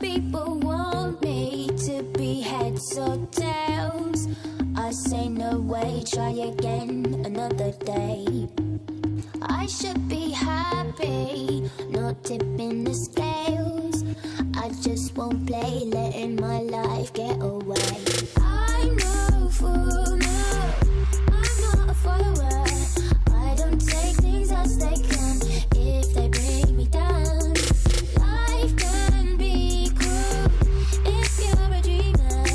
people want me to be heads or tails. I say no way, try again another day. I should be happy, not tipping the scales. I just won't play, letting my life get away. I'm no fool, no, I'm not a follower. I don't take things as they come if they bring me down. Life can be cruel if you're a dreamer.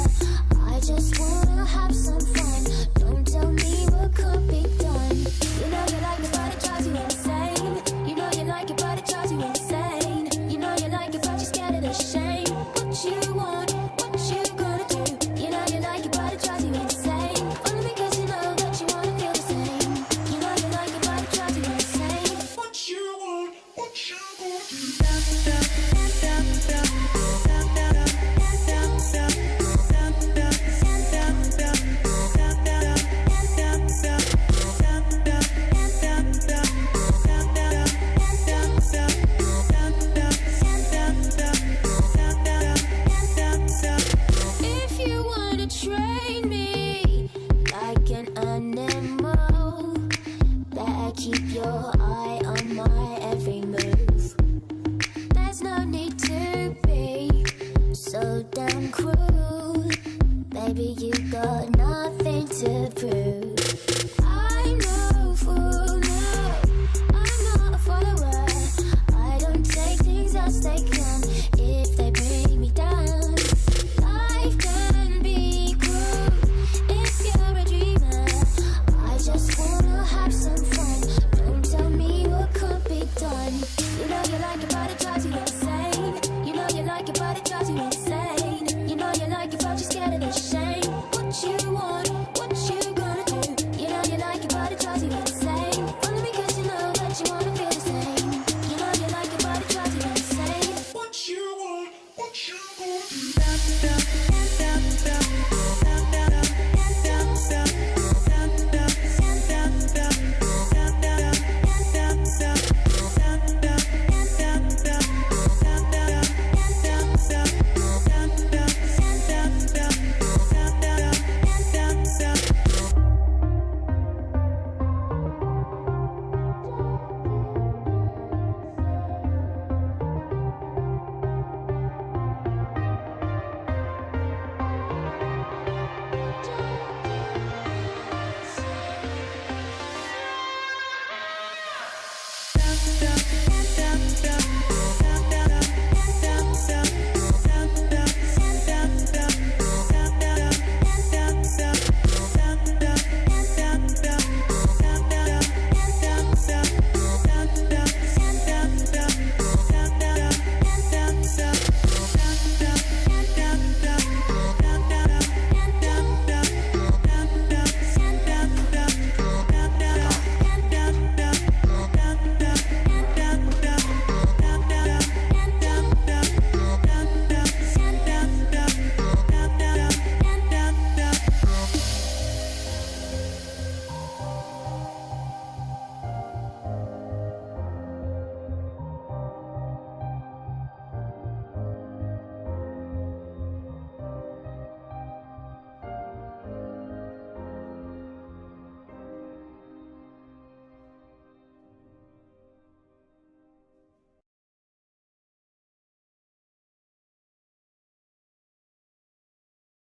I just wanna have some fun, don't tell me what could be done. You know you like it but it drives you insane. You know you like it but it drives you insane. You know you like it but you're scared of the shame. What you want, what you gonna do? You know you like it but it drives you insane. Only because you know that you wanna feel the same. You know you like it but it drives you insane. What you want, what you gonna do? If you wanna train me like an animal, better keep your eye on my every move. There's no need to be so damn cruel. Baby, you got nothing to prove. I'm no fool, no, I'm not a follower. I don't take things as they come if they bring me down. Life can be cruel if you're a dreamer. I just wanna have some fun, don't tell me what could be done. You know you like it but it drives you insane. You know you like it but it drives you insane. You know you like it but you're scared of the shame. What you want, what you gonna do? You know you like it but it drives you insane. Only because you know that you wanna feel the same. You know you like it but it drives you insane. What you want, what you gonna do?